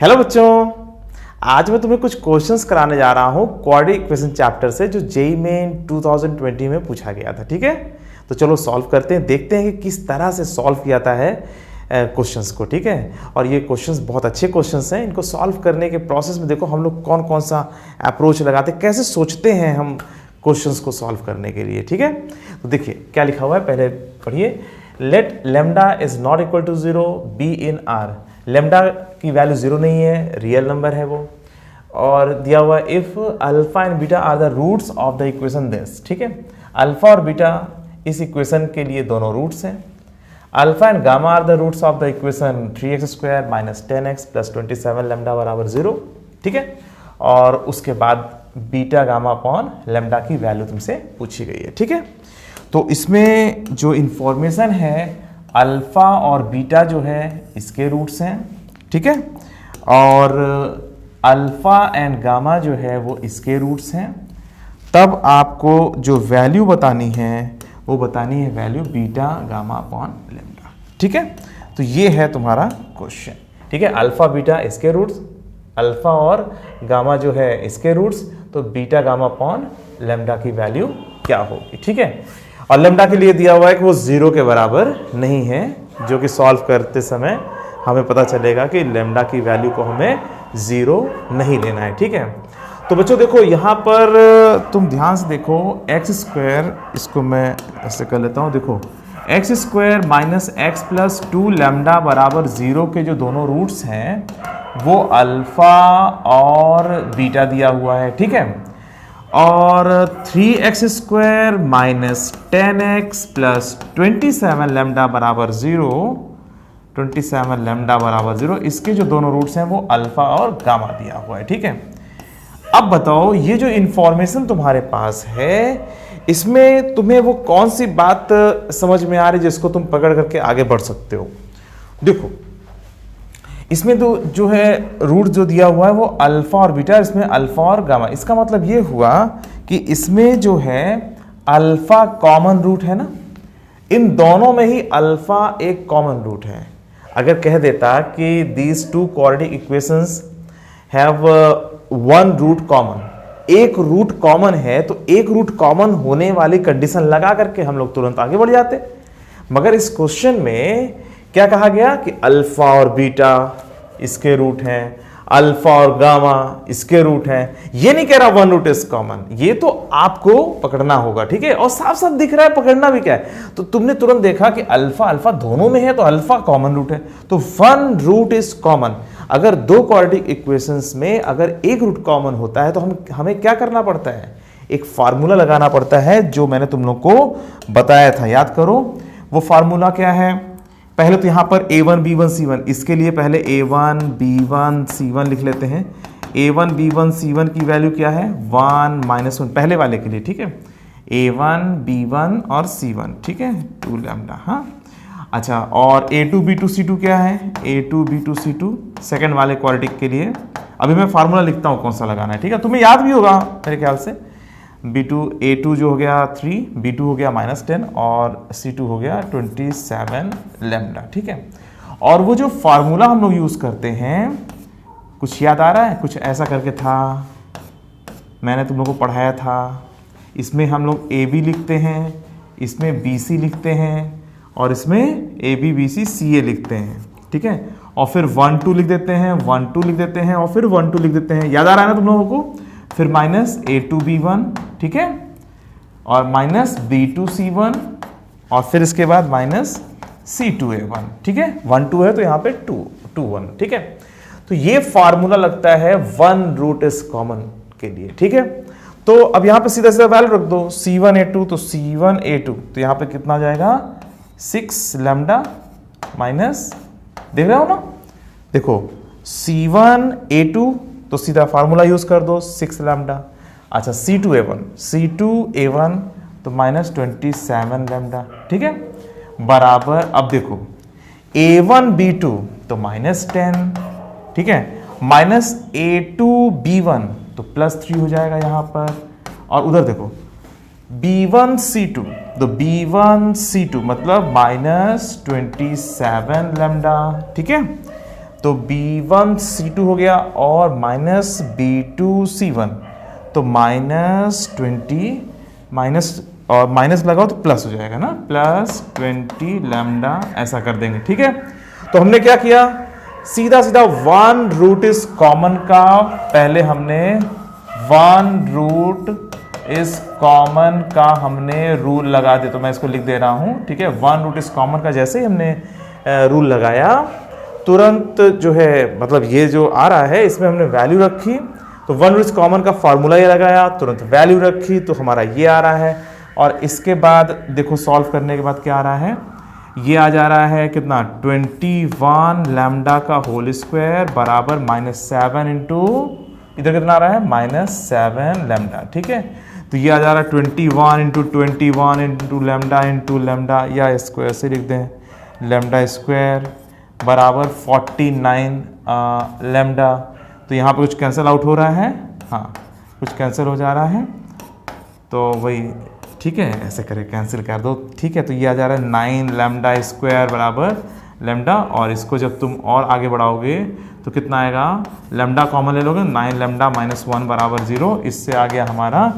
Hello बच्चों, आज मैं तुम्हें कुछ क्वेश्चंस कराने जा रहा हूँ क्वाड्रेटिक इक्वेशन चैप्टर से जो जेईई मेन 2020 में पूछा गया था। ठीक है, तो चलो सॉल्व करते हैं, देखते हैं कि किस तरह से सॉल्व किया जाता है क्वेश्चंस को। ठीक है, और ये क्वेश्चंस बहुत अच्छे क्वेश्चंस हैं। इनको सॉल्व करने के प्रोसेस में देखो हम लोग कौन कौन सा अप्रोच लगाते हैं, कैसे सोचते हैं हम क्वेश्चंस को सॉल्व करने के लिए। ठीक है, तो देखिए क्या लिखा हुआ है, पहले पढ़िए। Let lambda is not equal to 0 B in R. Lambda की वैल्यू 0 नहीं है, रियल नंबर है वो। और दिया हुआ if alpha and beta are the roots of the equation this. ठीक है, अल्फा और बीटा इस इक्वेशन के लिए दोनों रूट्स हैं। Alpha and gamma are the roots of the equation 3x square minus 10x plus 27 lambda बराबर 0। ठीक है, और उसके बाद बीटा गामा अपॉन लेमडा की वैल्यू तुमसे पूछी गई है। ठीक है, तो इसमें जो इंफॉर्मेशन है अल्फा और बीटा जो है इसके रूट्स हैं। ठीक है, और अल्फा एंड गामा जो है वो इसके रूट्स हैं। तब आपको जो वैल्यू बतानी है वो बतानी है value beta gamma upon lambda. ठीक है, तो ये है तुम्हारा क्वेश्चन। ठीक है, अल्फा बीटा इसके रूट्स, अल्फा और गामा जो है इसके रूट्स, तो बीटा गामा अपॉन लेमडा की वैल्यू क्या होगी। ठीक है, और लेमडा के लिए दिया हुआ है कि वो 0 के बराबर नहीं है, जो कि सॉल्व करते समय हमें पता चलेगा कि लेमडा की वैल्यू को हमें 0 नहीं लेना है। ठीक है, तो बच्चों देखो यहाँ पर तुम ध्यान से देखो एक्स स्क्वायर, इसको मैं ऐसे कर लेता हूँ। देखो x square minus x plus 2 lambda बराबर 0 के जो दोनों रूट्स हैं वो अल्फा और बीटा दिया हुआ है। ठीक है, और 3x square minus 10x plus 27 lambda बराबर 0, 27 लेमडा बराबर 0, इसके जो दोनों रूट्स हैं वो अल्फा और गामा दिया हुआ है। ठीक है, अब बताओ ये जो इंफॉर्मेशन तुम्हारे पास है इसमें तुम्हें वो कौन सी बात समझ में आ रही है जिसको तुम पकड़ करके आगे बढ़ सकते हो। देखो इसमें तो जो है रूट जो दिया हुआ है वो अल्फा और बीटा, इसमें अल्फा और गामा। इसका मतलब ये हुआ कि इसमें जो है अल्फा कॉमन रूट है ना, इन दोनों में ही अल्फा एक कॉमन रूट है। अगर कह देता कि these two quadratic equations have one root common, एक रूट कॉमन है, तो एक रूट कॉमन होने वाली कंडीशन लगा करके हम लोग तुरंत आगे बढ़ जाते। मगर इस क्वेश्चन में क्या कहा गया कि अल्फा और बीटा इसके रूट हैं, अल्फा और गामा इसके रूट हैं। ये नहीं कह रहा वन रूट इज कॉमन, ये तो आपको पकड़ना होगा। ठीक है, और साफ साफ दिख रहा है, पकड़ना भी क्या है। तो तुमने तुरंत देखा कि अल्फा अल्फा दोनों में है, तो अल्फा कॉमन रूट है, तो वन रूट इज कॉमन। अगर दो क्वाड्रेटिक इक्वेशंस में अगर एक रूट कॉमन होता है तो हमें क्या करना पड़ता है, एक फार्मूला लगाना पड़ता है, जो मैंने तुम लोग को बताया था, याद करो। वो फार्मूला क्या है, पहले तो यहां पर a1 b1 c1, इसके लिए पहले a1 b1 c1 लिख लेते हैं। a1 b1 c1 की वैल्यू क्या है 1 - 1, पहले वाले के लिए। ठीक है, a1 b1 और c1, ठीक है 2 लैम्डा। हाँ अच्छा, और a2 b2 c2 क्या है, a2 b2 c2 सेकंड वाले क्वाड्रेटिक के लिए। अभी मैं फार्मूला लिखता हूँ कौन सा लगाना है। ठीक है, तुम्हें याद भी होगा मेरे ख्याल से। b2 a2 जो हो गया 3, b2 हो गया -10 और c2 हो गया 27 लेमडा। ठीक है, और वो जो फार्मूला हम लोग यूज़ करते हैं, कुछ याद आ रहा है, कुछ ऐसा करके था, मैंने तुम लोग को पढ़ाया था। इसमें हम लोग ab लिखते हैं, इसमें bc लिखते हैं, और इसमें ab bc ca लिखते हैं। ठीक है, और फिर 1 2 लिख देते हैं, 1 2 लिख देते हैं, और फिर 1 2 लिख देते हैं। याद आ रहा है ना तुम लोगों को। फिर माइनस a2 b1, ठीक है, और माइनस b2 c1, और फिर इसके बाद माइनस c2 a1। ठीक है, 1 2 है तो यहाँ पे 2 1। ठीक है, तो ये फार्मूला लगता है वन रूट इज कॉमन के लिए। ठीक है, तो अब यहाँ पे सीधा सीधा वैल्यू रख दो, c1 a2 तो c1 a2, तो यहाँ पे कितना आ जाएगा 6 लैम्डा माइनस, देख रहे हो ना, देखो c1 a2 तो सीधा फार्मूला यूज कर दो 6 लैम्डा। अच्छा c2 a1 तो माइनस 27 लैम्डा। ठीक है, बराबर, अब देखो a1 b2 तो -10, ठीक है, माइनस a2 b1 तो +3 हो जाएगा यहाँ पर, और उधर देखो b1 c2 तो b1 c2 मतलब -27 लैम्डा। ठीक है, तो B1C2 हो गया और माइनस B2C1, तो -20 माइनस और माइनस लगाओ तो प्लस हो जाएगा ना, प्लस 20 लैम्डा ऐसा कर देंगे। ठीक है, तो हमने क्या किया, सीधा सीधा वन रूट इज कॉमन का पहले हमने वन रूट इज कॉमन का हमने रूल लगा दिया। तो मैं इसको लिख दे रहा हूं, ठीक है, वन रूट इज कॉमन का जैसे ही हमने रूल लगाया तुरंत जो है, मतलब ये जो आ रहा है इसमें हमने वैल्यू रखी, तो वन रूट इज कॉमन का फॉर्मूला ये लगाया, तुरंत वैल्यू रखी, तो हमारा ये आ रहा है। और इसके बाद देखो सॉल्व करने के बाद क्या आ रहा है, ये आ जा रहा है कितना, 21 लैम्डा का होल स्क्वायर बराबर -7 इंटू, इधर कितना आ रहा है, -7 लैम्डा। ठीक है, तो ये आ जा रहा है 21 इंटू 21 इंटू लैम्डा या स्क्वायर से लिख दें, लैम्डा स्क्वायर बराबर 49 लैम्डा। तो यहाँ पे कुछ कैंसिल आउट हो रहा है, हाँ कुछ कैंसिल हो जा रहा है, तो वही ठीक है, ऐसे करें कैंसिल कर दो। ठीक है, तो ये आ जा रहा है 9 लैम्डा स्क्वायर बराबर लैम्डा, और इसको जब तुम और आगे बढ़ाओगे तो कितना आएगा, लैम्डा कॉमन ले लोगे, 9 लैम्डा -1 बराबर 0, इससे आ गया हमारा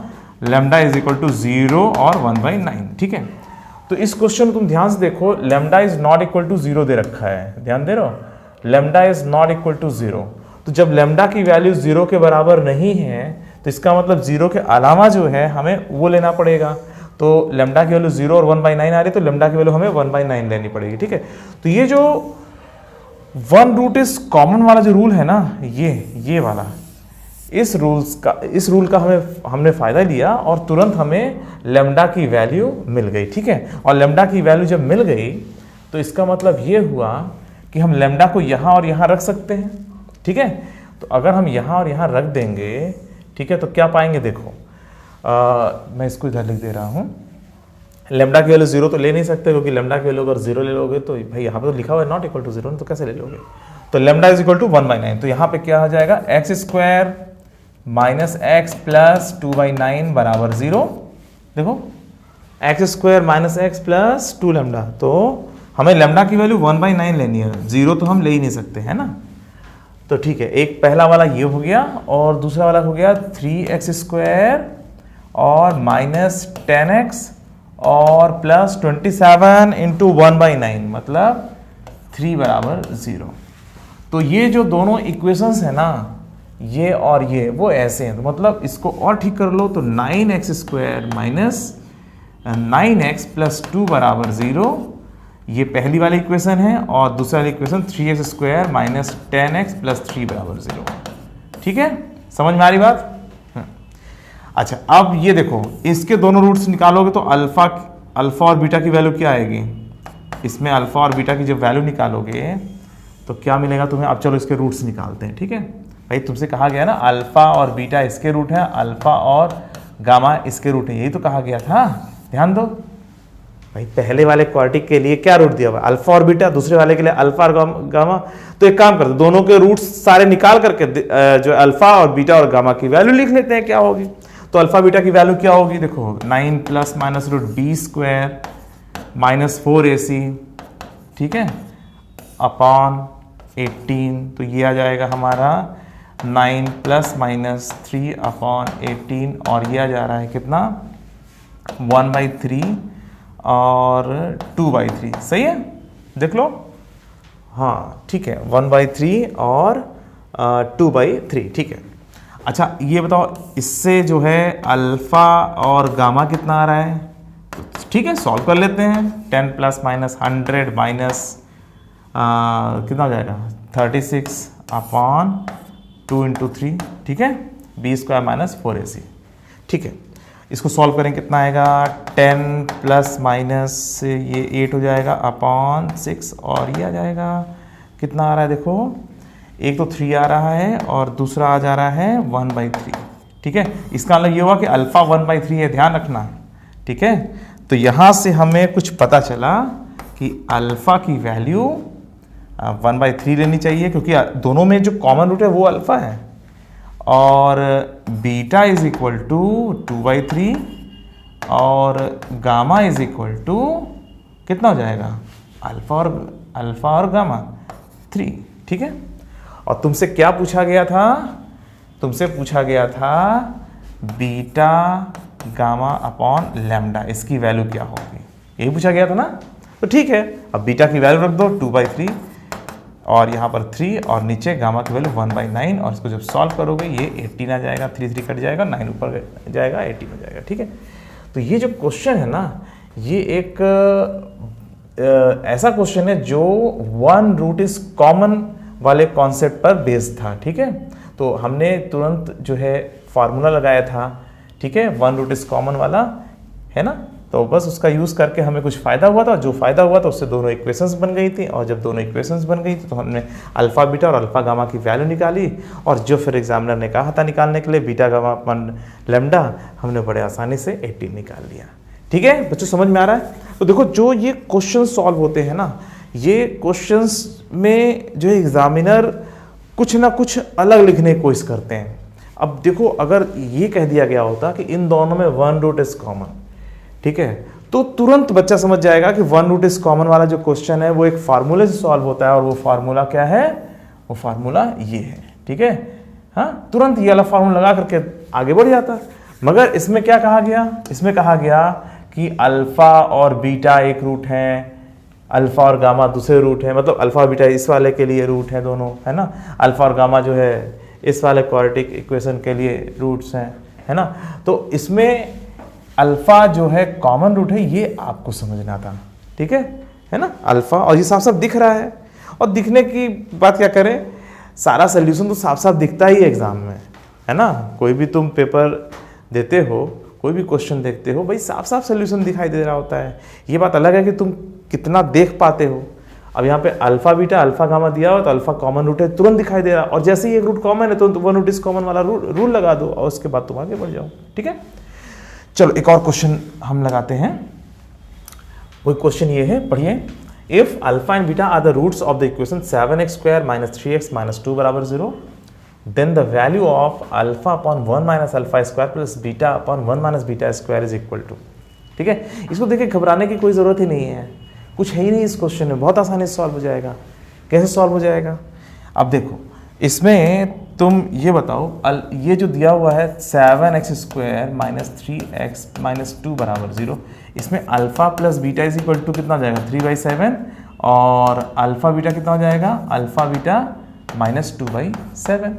लैम्डा इज इक्वल टू 0 और 1/9। ठीक है, तो इस क्वेश्चन तुम ध्यान से देखो, lambda is not equal to 0 दे रखा है, ध्यान दे रहे हो, lambda is not equal to 0। तो जब लैम्डा की वैल्यू 0 के बराबर नहीं है तो इसका मतलब 0 के अलावा जो है हमें वो लेना पड़ेगा। तो लैम्डा की वैल्यू 0 और 1/9 आ रही है, तो लैम्डा की वैल्यू हमें 1/9 लेनी पड़ेगी। ठीक है, तो ये जो वन रूट इज कॉमन वाला जो रूल है ना, ये वाला, इस रूल का हमने फायदा लिया और तुरंत हमें लैम्डा की वैल्यू मिल गई। ठीक है, और लैम्डा की वैल्यू जब मिल गई तो इसका मतलब ये हुआ कि हम लैम्डा को यहाँ और यहाँ रख सकते हैं। ठीक है, तो अगर हम यहाँ और यहाँ रख देंगे, ठीक है, तो क्या पाएंगे, देखो मैं इसको इधर लिख दे रहा हूँ, लैम्डा की वैल्यू 0 तो ले नहीं सकते, क्योंकि लैम्डा की वैल्यू अगर 0 ले लोगे तो भाई यहाँ पे तो लिखा हुआ है नॉट इक्वल टू 0, तो कैसे ले लोगे, तो लैम्डा इज इक्वल टू 1/9। तो यहाँ पे क्या हो जाएगा, x square minus x plus 2/9 बराबर 0। देखो x square minus x plus 2 lambda, तो हमें लैम्डा की वैल्यू 1/9 लेनी है, 0 तो हम ले ही नहीं सकते, है ना। तो ठीक है, एक पहला वाला ये हो गया और दूसरा वाला हो गया 3x स्क्वायर और -10x और प्लस 27 इंटू 1/9 मतलब 3 बराबर 0। तो ये जो दोनों इक्वेशंस है ना, ये और ये वो ऐसे हैं, तो मतलब इसको और ठीक कर लो, तो 9x square minus 9x plus 2 बराबर 0, ये पहली वाली इक्वेशन है, और दूसरा वाली equation 3x square minus 10x plus 3 बराबर 0। ठीक है, समझ में आ रही बात। अच्छा, अब ये देखो, इसके दोनों रूट्स निकालोगे तो अल्फा और बीटा की वैल्यू क्या आएगी, इसमें अल्फा और बीटा की जब वैल्यू निकालोगे तो क्या मिलेगा तुम्हें। अब चलो इसके रूट्स निकालते हैं। ठीक है भाई, तुमसे कहा गया ना अल्फा और बीटा इसके रूट है, अल्फा और गामा इसके रूट है, यही तो कहा गया था। ध्यान दो भाई, पहले वाले क्वाड्रेटिक के लिए क्या रूट दिया हुआ, अल्फा और बीटा, दूसरे वाले के लिए अल्फा और गामा। तो एक काम करते, दोनों के रूट्स सारे निकाल करके जो अल्फा और बीटा और गामा की वैल्यू लिख लेते हैं, क्या होगी। तो अल्फा बीटा की वैल्यू क्या होगी, देखो 9 plus minus root B square minus 4ac, ठीक है, अपॉन 18। तो ये आ जाएगा हमारा 9 प्लस माइनस 3 अपॉन 18, और ये आ जा रहा है कितना 1/3 और 2/3। सही है, देख लो, हाँ ठीक है, 1/3 और 2/3। ठीक है, अच्छा ये बताओ, इससे जो है अल्फा और गामा कितना आ रहा है, ठीक है सॉल्व कर लेते हैं। 10 प्लस माइनस 100 माइनस कितना हो जाएगा 36 अपॉन 2 इंटू 3, ठीक है, बी स्क्वायर माइनस 4ac। ठीक है, इसको सॉल्व करें कितना आएगा, 10 प्लस माइनस ये 8 हो जाएगा अपॉन 6, और ये आ जाएगा कितना आ रहा है, देखो एक तो 3 आ रहा है और दूसरा आ जा रहा है 1/3। ठीक है, इसका मतलब ये हुआ कि अल्फा 1/3 है, ध्यान रखना। ठीक है, तो यहाँ से हमें कुछ पता चला कि अल्फा की वैल्यू 1/3 लेनी चाहिए, क्योंकि दोनों में जो कॉमन रूट है वो अल्फा है, और बीटा इज इक्वल टू 2/3 और गामा इज इक्वल टू कितना हो जाएगा, अल्फा और गामा 3। ठीक है। और तुमसे क्या पूछा गया था, तुमसे पूछा गया था बीटा गामा अपॉन लैम्डा, इसकी वैल्यू क्या होगी, यही पूछा गया था ना। तो ठीक है, अब बीटा की वैल्यू रख दो 2/3 और यहाँ पर 3 और नीचे गामा की वैल्यू 1/9 और इसको जब सॉल्व करोगे ये 18 आ जाएगा, 3 कट जाएगा, 9 ऊपर जाएगा, 18 हो जाएगा। ठीक है, तो ये जो क्वेश्चन है ना, ये एक ऐसा क्वेश्चन है जो 1 रूट इज कॉमन वाले कॉन्सेप्ट पर बेस्ड था। ठीक है, तो हमने तुरंत जो है फार्मूला लगाया था। ठीक है, 1 रूट इज कॉमन वाला है ना, तो बस उसका यूज़ करके हमें कुछ फ़ायदा हुआ था। जो फ़ायदा हुआ था उससे दोनों इक्वेशंस बन गई थी, और जब दोनों इक्वेशंस बन गई थी तो हमने अल्फ़ा बीटा और अल्फ़ा गामा की वैल्यू निकाली, और जो फिर एग्जामिनर ने कहा था निकालने के लिए बीटा गामा अपन लैम्डा, हमने बड़े आसानी से 18 निकाल लिया। ठीक है बच्चों, समझ में आ रहा है। तो देखो जो ये क्वेश्चन सॉल्व होते हैं ना, ये क्वेश्चंस में जो एग्जामिनर कुछ ना कुछ अलग लिखने की कोशिश करते हैं। अब देखो अगर ये कह दिया गया होता कि इन दोनों में 1 रूट इज कॉमन, ठीक है, तो तुरंत बच्चा समझ जाएगा कि 1 रूट इज कॉमन वाला जो क्वेश्चन है वो एक फार्मूले से सॉल्व होता है, और वो फार्मूला क्या है, वो फार्मूला ये है। ठीक है, हाँ, तुरंत ये वाला फार्मूला लगा करके आगे बढ़ जाता। मगर इसमें क्या कहा गया, इसमें कहा गया कि अल्फा और बीटा एक रूट हैं, अल्फा और गामा दूसरे रूट है, मतलब अल्फा और बीटा इस वाले के लिए रूट है दोनों, है ना, अल्फा और गामा जो है इस वाले क्वाड्रेटिक इक्वेशन के लिए रूट्स हैं, है ना। तो इसमें अल्फा जो है कॉमन रूट है, ये आपको समझना था। ठीक है ना, अल्फा, और ये साफ साफ दिख रहा है। और दिखने की बात क्या करें, सारा सोल्यूशन तो साफ साफ दिखता ही है एग्जाम में, है ना। कोई भी तुम पेपर देते हो, कोई भी क्वेश्चन देखते हो, भाई साफ साफ सोल्यूशन दिखाई दे रहा होता है। ये बात अलग है कि तुम कितना देख पाते हो। अब यहाँ पे अल्फा बीटा अल्फा गामा दिया हो तो अल्फा कॉमन रूट है, तुरंत दिखाई दे रहा, और जैसे ही एक रूट कॉमन है तो 1 रूट इज कॉमन वाला रूल लगा दो, और उसके बाद तुम आगे बढ़ जाओ। ठीक है, चलो एक और क्वेश्चन हम लगाते हैं। वही क्वेश्चन ये है, पढ़िए। If alpha and beta are the roots of the equation 7x² - 3x - 2 = 0, then the value of alpha upon 1 - alpha square plus beta upon 1 - beta square is equal to। ठीक है, इसको देखिए घबराने की कोई ज़रूरत ही नहीं है, कुछ है ही नहीं इस क्वेश्चन में, बहुत आसानी से सॉल्व हो जाएगा। कैसे सॉल्व हो जाएगा, अब देखो इसमें तुम ये बताओ, ये जो दिया हुआ है 7x² - 3x - 2 = 0, इसमें alpha plus beta is equal to कितना हो जाएगा, 3/7, और अल्फा बीटा कितना हो जाएगा, अल्फा बीटा -2/7।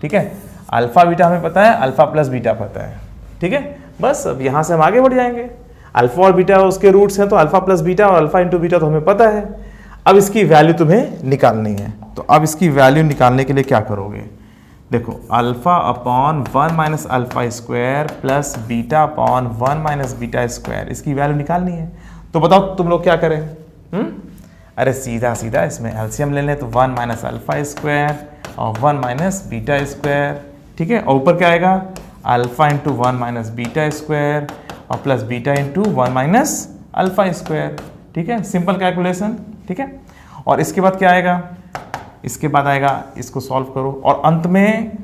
ठीक है, अल्फा बीटा हमें पता है, अल्फा प्लस बीटा पता है। ठीक है, बस अब यहाँ से हम आगे बढ़ जाएंगे। अल्फा और बीटा उसके रूट्स हैं, तो अल्फा प्लस बीटा और अल्फा इंटू बीटा तो हमें पता है। अब इसकी वैल्यू तुम्हें निकालनी है, तो अब इसकी वैल्यू निकालने के लिए क्या करोगे, देखो alpha upon 1 - alpha square plus beta upon 1 - beta square, इसकी वैल्यू निकालनी है। तो बताओ तुम लोग क्या करें, अरे सीधा सीधा इसमें एलसीएम ले लें, तो 1 - अल्फा स्क्वायर और 1 - बीटा स्क्वायर। ठीक है, और ऊपर क्या आएगा, अल्फा इंटू 1 - बीटा स्क्वायर और plus beta into 1 - alpha square. ठीक है, सिंपल कैलकुलेशन। ठीक है, और इसके बाद क्या आएगा, इसके बाद आएगा, इसको सॉल्व करो, और अंत में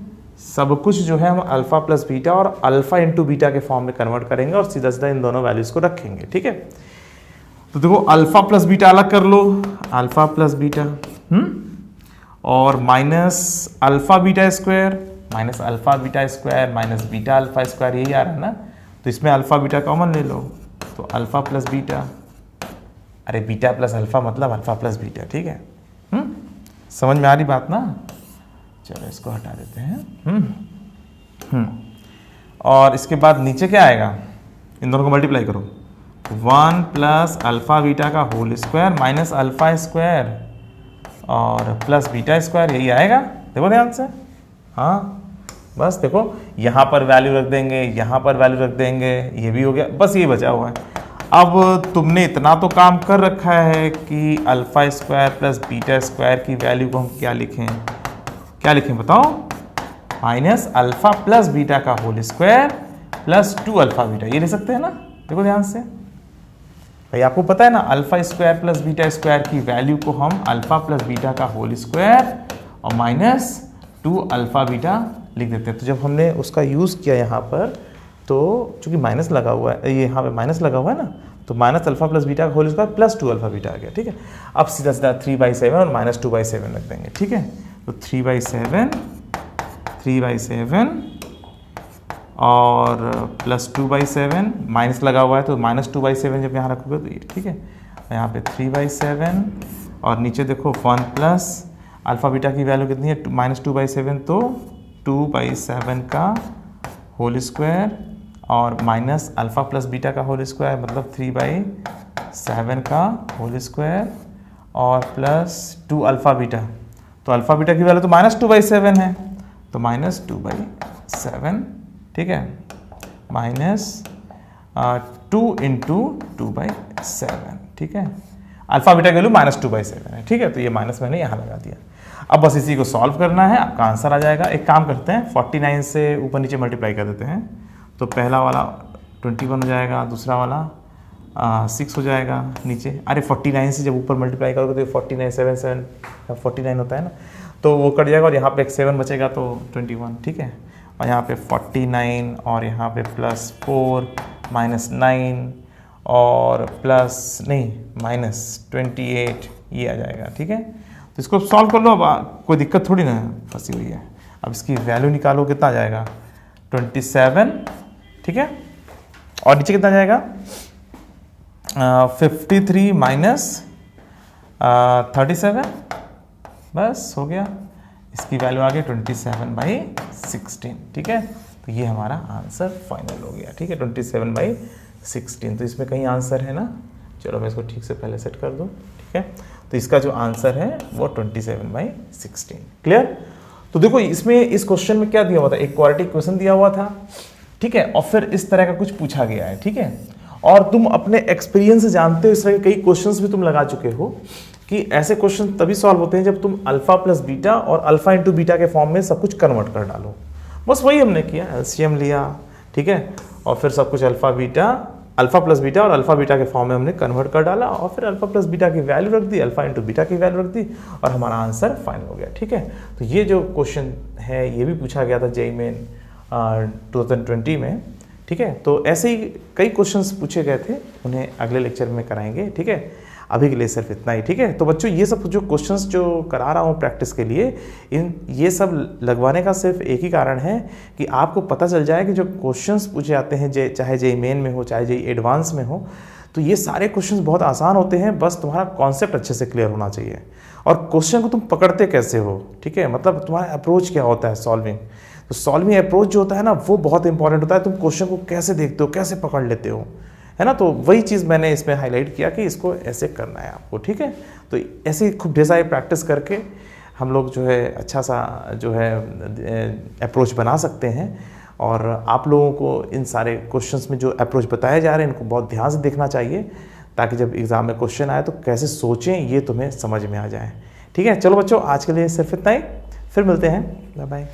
सब कुछ जो है हम अल्फा प्लस बीटा और अल्फा इंटू बीटा के फॉर्म में कन्वर्ट करेंगे, और सीधा सीधा इन दोनों वैल्यूज को रखेंगे। ठीक है, तो देखो अल्फा प्लस बीटा अलग कर लो, अल्फा प्लस बीटा और minus alpha beta square minus alpha beta square minus beta alpha square, यही आ रहा है ना। तो इसमें अल्फा बीटा कॉमन ले लो, तो अल्फा प्लस बीटा, अरे बीटा प्लस अल्फा मतलब अल्फा प्लस बीटा। ठीक है, समझ में आ रही बात ना। चलो इसको हटा देते हैं। और इसके बाद नीचे क्या आएगा, इन दोनों को मल्टीप्लाई करो, 1 प्लस अल्फा बीटा का whole square minus alpha square और प्लस बीटा स्क्वायर, यही आएगा। देखो ध्यान से, हाँ बस देखो यहाँ पर वैल्यू रख देंगे, यहाँ पर वैल्यू रख देंगे, ये भी हो गया, बस ये बचा हुआ है। अब तुमने इतना तो काम कर रखा है कि alpha square plus beta square की वैल्यू को हम क्या लिखें, क्या लिखें बताओ, माइनस अल्फा प्लस बीटा का whole square plus 2 alpha beta, ये ले सकते हैं ना। देखो ध्यान से भाई, आपको पता है ना alpha square plus beta square की वैल्यू को हम अल्फा प्लस बीटा का होल स्क्वायर और माइनस 2 अल्फा बीटा लिख देते हैं। तो जब हमने उसका यूज़ किया यहाँ पर, तो चूंकि माइनस लगा हुआ है, ये यहाँ पे माइनस लगा हुआ है ना, तो माइनस अल्फा प्लस बीटा का whole square plus 2 alpha beta आ गया, ठीक है। अब सीधा सीधा 3/7 और माइनस 2/7 रख देंगे, ठीक है। तो 3/7 और प्लस 2/7, माइनस लगा हुआ है तो माइनस 2/7 जब यहाँ रखोगे तो ये, ठीक है। यहाँ पे 3/7 और नीचे देखो 1 प्लस अल्फा बीटा की वैल्यू कितनी है, माइनस 2/7, तो 2/7 का होल स्क्वायर और माइनस अल्फा प्लस बीटा का होल स्क्वायर मतलब 3/7 का होल स्क्वायर और प्लस 2 अल्फा बीटा। तो अल्फा बीटा की वैल्यू तो माइनस 2/7 है, तो माइनस 2/7, ठीक है, माइनस 2 इंटू 2/7, ठीक है। अल्फा बीटा की वैल्यू माइनस 2/7 है, ठीक है। तो ये माइनस मैंने यहाँ लगा दिया। अब बस इसी को सॉल्व करना है, आपका आंसर आ जाएगा। एक काम करते हैं, 49 से ऊपर नीचे मल्टीप्लाई कर देते हैं। तो पहला वाला 21 हो जाएगा, दूसरा वाला 6 हो जाएगा नीचे। अरे 49 से जब ऊपर मल्टीप्लाई करोगे तो 49 7 7 49 होता है ना, तो वो कट जाएगा और यहाँ पे एक 7 बचेगा तो 21, ठीक है। और यहाँ पे 49 और यहाँ पे प्लस 4 माइनस 9 और प्लस नहीं माइनस 28 ये आ जाएगा, ठीक है। तो इसको सॉल्व कर लो, अब कोई दिक्कत थोड़ी ना फंसी हुई है। अब इसकी वैल्यू निकालो, कितना आ जाएगा 27, ठीक है। और नीचे कितना जाएगा 53 माइनस 37, बस हो गया। इसकी वैल्यू आ गई 27/16, ठीक है। तो ये हमारा आंसर फाइनल हो गया, ठीक है, 27/16। तो इसमें कहीं आंसर है ना, चलो मैं इसको ठीक से पहले सेट कर दूँ, ठीक है। तो इसका जो आंसर है वो 27/16, क्लियर। तो देखो इसमें इस क्वेश्चन में क्या दिया हुआ था, एक क्वाड्रेटिक क्वेश्चन दिया हुआ था, ठीक है, और फिर इस तरह का कुछ पूछा गया है, ठीक है। और तुम अपने एक्सपीरियंस से जानते हो, इस तरह के कई क्वेश्चंस भी तुम लगा चुके हो कि ऐसे क्वेश्चन तभी सॉल्व होते हैं जब तुम अल्फा प्लस बीटा और अल्फा इंटू बीटा के फॉर्म में सब कुछ कन्वर्ट कर डालो। बस वही हमने किया, एलसीएम लिया, ठीक है, और फिर सब कुछ अल्फा प्लस बीटा और अल्फा बीटा के फॉर्म में हमने कन्वर्ट कर डाला और फिर अल्फा प्लस बीटा की वैल्यू रख दी, अल्फा इंटू बीटा की वैल्यू रख दी और हमारा आंसर फाइनल हो गया, ठीक है। तो ये जो क्वेश्चन है ये भी पूछा गया था जेईई मेन 2020 में, ठीक है। तो ऐसे ही कई क्वेश्चंस पूछे गए थे, उन्हें अगले लेक्चर में कराएंगे, ठीक है। अभी के लिए सिर्फ इतना ही, ठीक है। तो बच्चों ये सब जो क्वेश्चंस जो करा रहा हूँ प्रैक्टिस के लिए, ये सब लगवाने का सिर्फ एक ही कारण है कि आपको पता चल जाए कि जो क्वेश्चंस पूछे जाते हैं, चाहे जेईई मेन में हो चाहे जेईई एडवांस में हो, तो ये सारे क्वेश्चंस बहुत आसान होते हैं, बस तुम्हारा कॉन्सेप्ट अच्छे से क्लियर होना चाहिए। और क्वेश्चन को तुम पकड़ते कैसे हो, ठीक है, मतलब तुम्हारा अप्रोच क्या होता है सॉल्विंग। तो सॉल्विंग अप्रोच जो होता है ना वो बहुत इंपॉर्टेंट होता है। तुम क्वेश्चन को कैसे देखते हो, कैसे पकड़ लेते हो, है ना। तो वही चीज़ मैंने इसमें हाईलाइट किया कि इसको ऐसे करना है आपको, ठीक है। तो ऐसे खूब ढेर सारी प्रैक्टिस करके हम लोग जो है अच्छा सा जो है अप्रोच बना सकते हैं। और आप लोगों को इन सारे क्वेश्चंस में जो अप्रोच बताए जा रहे हैं इनको बहुत ध्यान से देखना चाहिए, ताकि जब एग्ज़ाम में क्वेश्चन आए तो कैसे सोचें ये तुम्हें समझ में आ जाए, ठीक है। चलो बच्चों आज के लिए सिर्फ इतना ही, फिर मिलते हैं, बाय बाय।